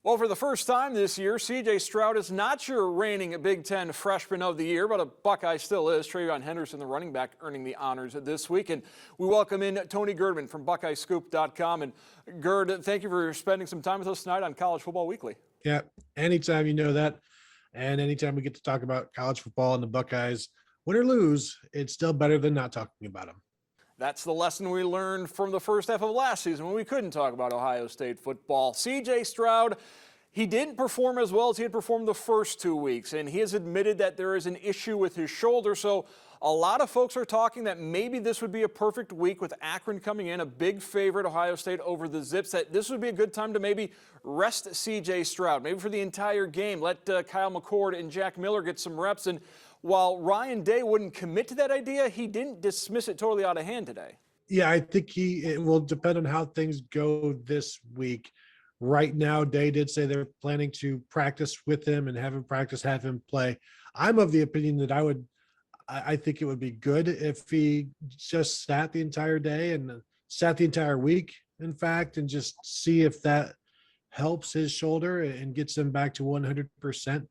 Well, for the first time this year, C.J. Stroud is not your reigning Big Ten Freshman of the Year, but a Buckeye still is. Trayvon Henderson, the running back, earning the honors this week. And we welcome in Tony Gerdeman from BuckeyeScoop.com. And Gerd, thank you for spending some time with us tonight on College Football Weekly. Yeah, anytime you know that, and anytime we get to talk about college football and the Buckeyes, win or lose, it's still better than not talking about them. That's the lesson we learned from the first half of last season when we couldn't talk about Ohio State football. C.J. Stroud, he didn't perform as well as he had performed the first 2 weeks, and he has admitted that there is an issue with his shoulder. So a lot of folks are talking that maybe this would be a perfect week with Akron coming in, a big favorite, Ohio State over the Zips, that this would be a good time to maybe rest C.J. Stroud, maybe for the entire game. Let Kyle McCord and Jack Miller get some reps. And while Ryan Day wouldn't commit to that idea, he didn't dismiss it totally out of hand today. Yeah, I think it will depend on how things go this week. Right now, Day did say they're planning to practice with him and have him practice, have him play. I'm of the opinion that I think it would be good if he just sat the entire day and sat the entire week, in fact, and just see if that helps his shoulder and gets him back to 100%.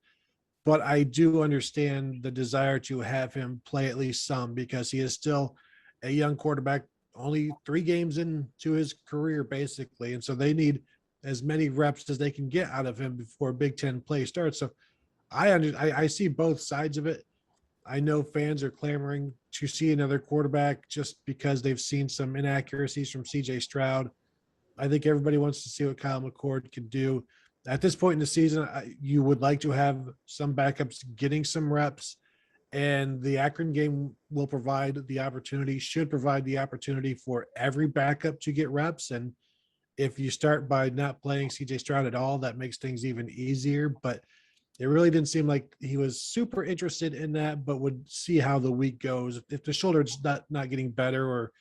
But I do understand the desire to have him play at least some because he is still a young quarterback, only 3 games into his career, basically. And so they need as many reps as they can get out of him before Big Ten play starts. So I see both sides of it. I know fans are clamoring to see another quarterback just because they've seen some inaccuracies from C.J. Stroud. I think everybody wants to see what Kyle McCord can do. At this point in the season, you would like to have some backups getting some reps, and the Akron game will provide the opportunity, should provide the opportunity for every backup to get reps. And if you start by not playing C.J. Stroud at all, that makes things even easier. But it really didn't seem like he was super interested in that, but would see how the week goes. If the shoulder's not getting better, or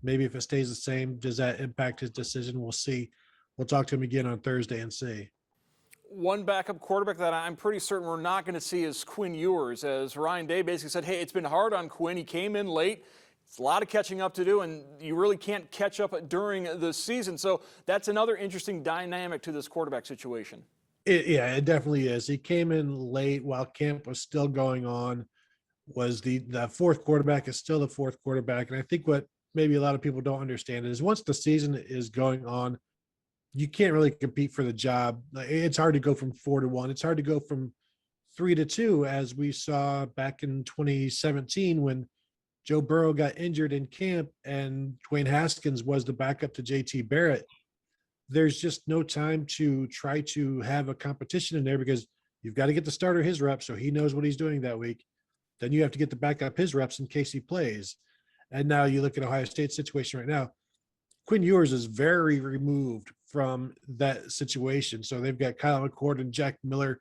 maybe if it stays the same, does that impact his decision? We'll see. We'll talk to him again on Thursday and see. One backup quarterback that I'm pretty certain we're not going to see is Quinn Ewers, as Ryan Day basically said, hey, it's been hard on Quinn. He came in late. It's a lot of catching up to do, and you really can't catch up during the season. So that's another interesting dynamic to this quarterback situation. It definitely is. He came in late while camp was still going on, was the fourth quarterback, is still the fourth quarterback. And I think what maybe a lot of people don't understand is once the season is going on, you can't really compete for the job. It's hard to go from 4-1. It's hard to go from 3-2, as we saw back in 2017 when Joe Burrow got injured in camp and Dwayne Haskins was the backup to JT Barrett. There's just no time to try to have a competition in there because you've got to get the starter his reps so he knows what he's doing that week. Then you have to get the backup his reps in case he plays. And now you look at Ohio State's situation right now. Quinn Ewers is very removed from that situation. So they've got Kyle McCord and Jack Miller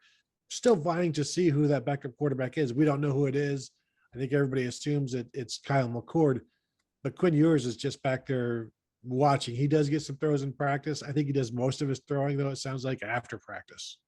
still vying to see who that backup quarterback is. We don't know who it is. I think everybody assumes that it's Kyle McCord, but Quinn Ewers is just back there watching. He does get some throws in practice. I think he does most of his throwing, though, it sounds like, after practice.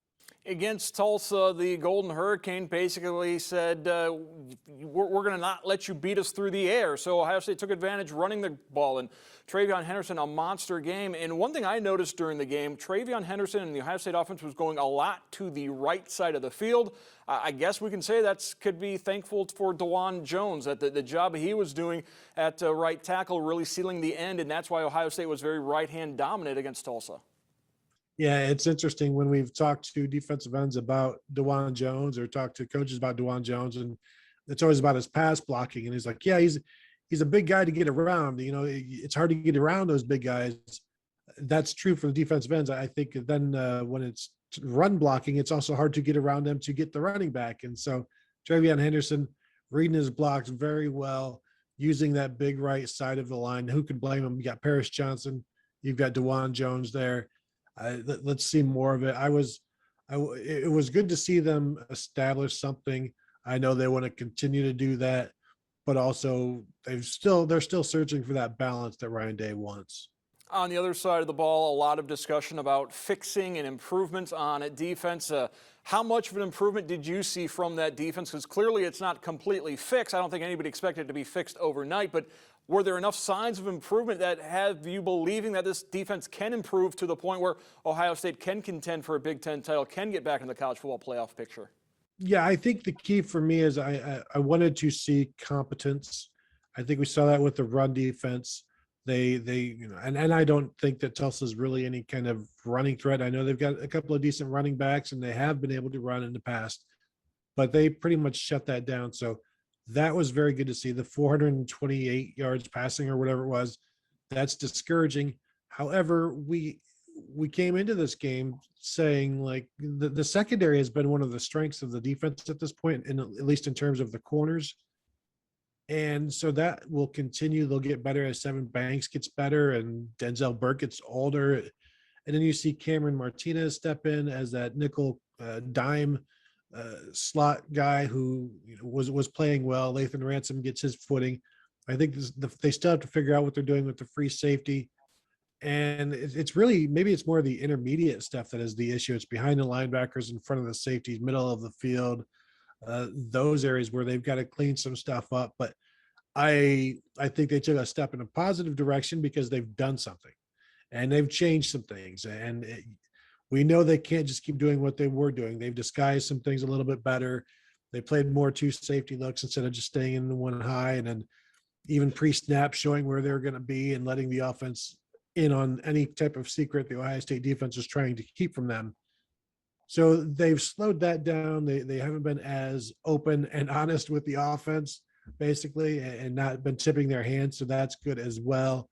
Against Tulsa, the Golden Hurricane basically said, we're going to not let you beat us through the air. So Ohio State took advantage running the ball, and Trayvon Henderson, a monster game. And one thing I noticed during the game, Trayvon Henderson and the Ohio State offense was going a lot to the right side of the field. I guess we can say that could be thankful for DeJuan Jones, that the job he was doing at right tackle really sealing the end, and that's why Ohio State was very right-hand dominant against Tulsa. Yeah, it's interesting when we've talked to defensive ends about DeJuan Jones or talked to coaches about DeJuan Jones, and it's always about his pass blocking. And he's like, yeah, he's a big guy to get around. You know, it's hard to get around those big guys. That's true for the defensive ends. I think then when it's run blocking, it's also hard to get around them to get the running back. And so Trayvon Henderson reading his blocks very well, using that big right side of the line. Who can blame him? You got Paris Johnson. You've got DeJuan Jones there. Let's see more of it. It was good to see them establish something. I know they want to continue to do that, but also they're still searching for that balance that Ryan Day wants. On the other side of the ball, a lot of discussion about fixing and improvements on defense. How much of an improvement did you see from that defense? Because clearly it's not completely fixed. I don't think anybody expected it to be fixed overnight, but were there enough signs of improvement that have you believing that this defense can improve to the point where Ohio State can contend for a Big Ten title, can get back in the college football playoff picture? Yeah, I think the key for me is I wanted to see competence. I think we saw that with the run defense. And I don't think that Tulsa's really any kind of running threat. I know they've got a couple of decent running backs and they have been able to run in the past, but they pretty much shut that down. So that was very good to see. The 428 yards passing or whatever it was, that's discouraging. However, we came into this game saying like the secondary has been one of the strengths of the defense at this point, and at least in terms of the corners. And so that will continue. They'll get better as Seven Banks gets better and Denzel Burke gets older. And then you see Cameron Martinez step in as that nickel dime slot guy who was playing well. Lathan Ransom gets his footing. I think they still have to figure out what they're doing with the free safety. And it's really, maybe it's more of the intermediate stuff that is the issue. It's behind the linebackers, in front of the safeties, middle of the field. Those areas where they've got to clean some stuff up. But I think they took a step in a positive direction because they've done something and they've changed some things. And we know they can't just keep doing what they were doing. They've disguised some things a little bit better. They played more two safety looks instead of just staying in the one high, and then even pre-snap showing where they're going to be and letting the offense in on any type of secret the Ohio State defense is trying to keep from them. So they've slowed that down. They haven't been as open and honest with the offense, basically, and not been tipping their hands. So that's good as well.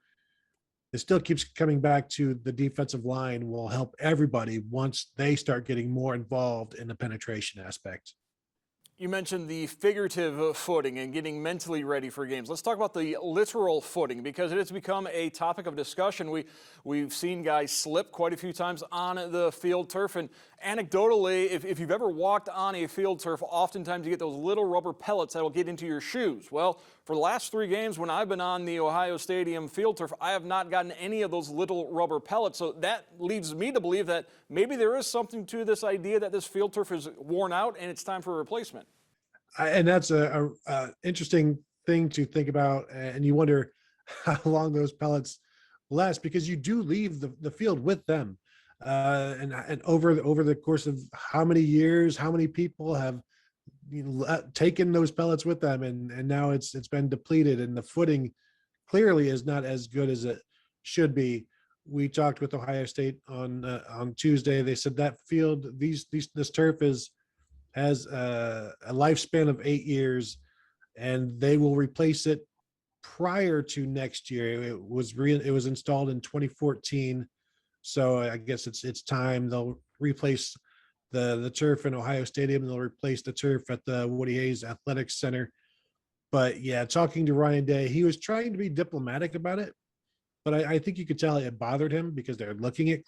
It still keeps coming back to the defensive line will help everybody once they start getting more involved in the penetration aspect. You mentioned the figurative footing and getting mentally ready for games. Let's talk about the literal footing, because it has become a topic of discussion. We've seen guys slip quite a few times on the field turf. And anecdotally, if you've ever walked on a field turf, oftentimes you get those little rubber pellets that will get into your shoes. Well, for the last 3 games when I've been on the Ohio Stadium field turf, I have not gotten any of those little rubber pellets. So that leads me to believe that maybe there is something to this idea that this field turf is worn out and it's time for a replacement. And that's a interesting thing to think about. And you wonder how long those pellets last, because you do leave the field with them. And over the course of how many years, how many people have taken those pellets with them, and now it's been depleted, and the footing clearly is not as good as it should be. We talked with Ohio State on Tuesday. They said that field, this turf has a lifespan of 8 years, and they will replace it prior to next year. It was installed in 2014, so I guess it's time. They'll replace the turf in Ohio Stadium. They'll replace the turf at the Woody Hayes Athletics Center. But yeah, talking to Ryan Day, he was trying to be diplomatic about it, but I think you could tell it bothered him because they're looking at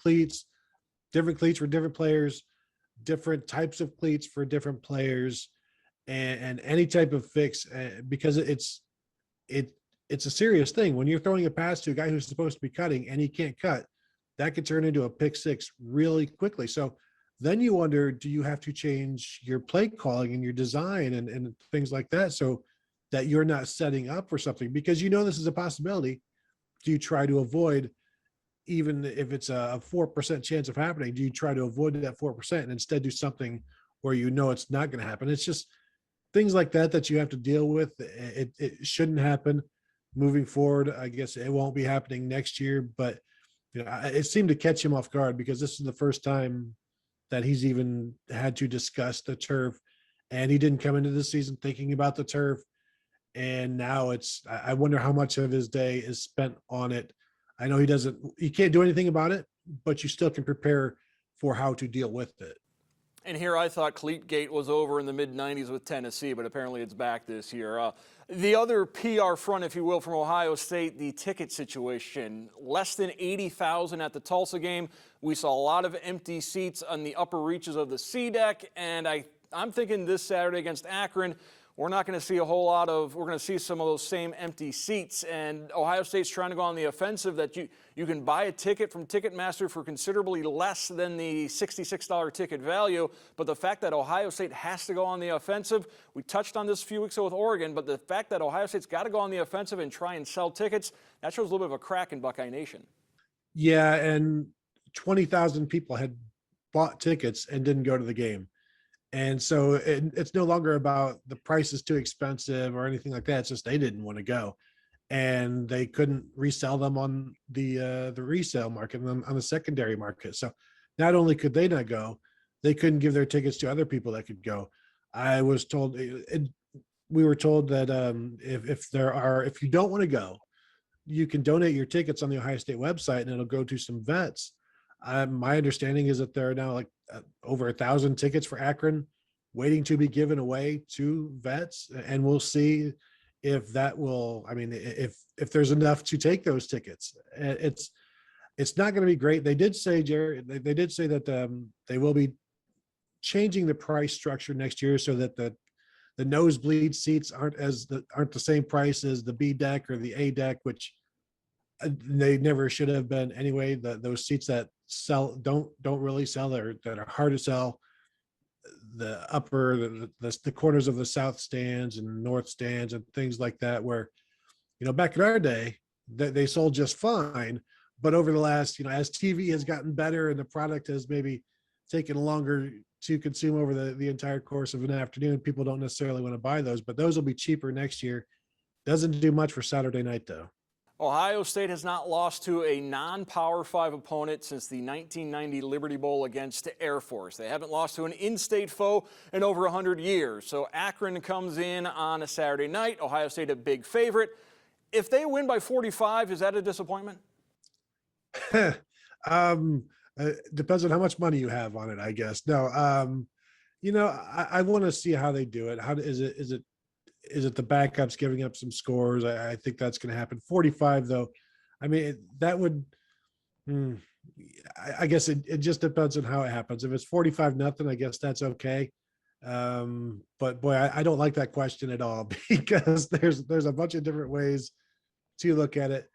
different cleats for different players, different types of cleats for different players, and any type of fix, because it's a serious thing. When you're throwing a pass to a guy who's supposed to be cutting and he can't cut, that could turn into a pick six really quickly. So then you wonder, do you have to change your play calling and your design and things like that so that you're not setting up for something? Because this is a possibility. Do you try to avoid, even if it's a 4% chance of happening, do you try to avoid that 4% and instead do something where it's not going to happen? It's just things like that you have to deal with. It shouldn't happen moving forward. I guess it won't be happening next year, but it seemed to catch him off guard because this is the first time that he's even had to discuss the turf, and he didn't come into the season thinking about the turf. And now I wonder how much of his day is spent on it. I know he can't do anything about it, but you still can prepare for how to deal with it. And here I thought Cleatgate was over in the mid-90s with Tennessee, but apparently it's back this year. The other PR front, if you will, from Ohio State, the ticket situation. Less than 80,000 at the Tulsa game. We saw a lot of empty seats on the upper reaches of the C deck, and I'm thinking this Saturday against Akron, we're not going to see a whole lot of, we're going to see some of those same empty seats. And Ohio State's trying to go on the offensive that you can buy a ticket from Ticketmaster for considerably less than the $66 ticket value. But the fact that Ohio State has to go on the offensive, we touched on this a few weeks ago with Oregon, but the fact that Ohio State's got to go on the offensive and try and sell tickets, that shows a little bit of a crack in Buckeye Nation. Yeah, and 20,000 people had bought tickets and didn't go to the game. And so it's no longer about the price is too expensive or anything like that. It's just they didn't want to go, and they couldn't resell them on the resale market, on the secondary market. So not only could they not go, they couldn't give their tickets to other people that could go. I was told, we were told that if you don't want to go, you can donate your tickets on the Ohio State website, and it'll go to some vets. My understanding is that there are now over 1,000 tickets for Akron waiting to be given away to vets, and we'll see if that will. I mean, if there's enough to take those tickets. It's not going to be great. They did say, Jared, they did say that they will be changing the price structure next year so that the nosebleed seats aren't the same price as the B deck or the A deck, which they never should have been anyway. Those seats that don't really sell, that are hard to sell, the upper, the corners of the south stands and north stands and things like that, where, back in our day, they sold just fine. But over the last, as TV has gotten better and the product has maybe taken longer to consume over the entire course of an afternoon, people don't necessarily want to buy those, but those will be cheaper next year. Doesn't do much for Saturday night, though. Ohio State has not lost to a non-Power 5 opponent since the 1990 Liberty Bowl against Air Force. They haven't lost to an in-state foe in over 100 years. So Akron comes in on a Saturday night. Ohio State a big favorite. If they win by 45, is that a disappointment? Depends on how much money you have on it, I guess. No, I want to see how they do it. How is it the backups giving up some scores? I think that's going to happen. 45, though, I mean, that would, I guess it just depends on how it happens. If it's 45-0, I guess that's okay. But boy, I don't like that question at all, because there's a bunch of different ways to look at it.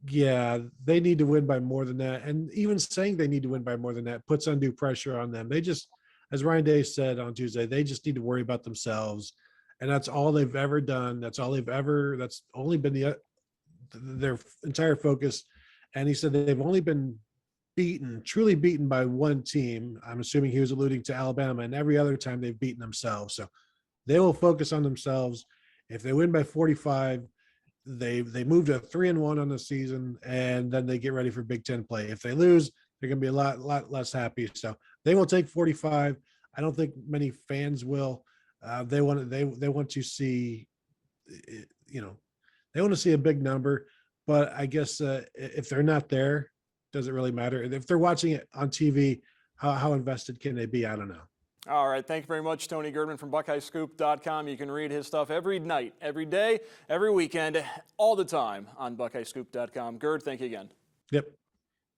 Yeah, they need to win by more than that. And even saying they need to win by more than that puts undue pressure on them. They just, as Ryan Day said on Tuesday, they just need to worry about themselves. And that's all they've ever done. That's only been their entire focus. And he said they've only been truly beaten by one team. I'm assuming he was alluding to Alabama, and every other time they've beaten themselves. So they will focus on themselves. If they win by 45, they move to 3-1 on the season, and then they get ready for Big Ten play. If they lose, they're going to be a lot less happy. So they will take 45. I don't think many fans will. They want to see, they want to see a big number. But I guess if they're not there, does it really matter? If they're watching it on TV, how invested can they be? I don't know. All right. Thank you very much, Tony Gerdeman from BuckeyeScoop.com. You can read his stuff every night, every day, every weekend, all the time on BuckeyeScoop.com. Gerd, thank you again. Yep.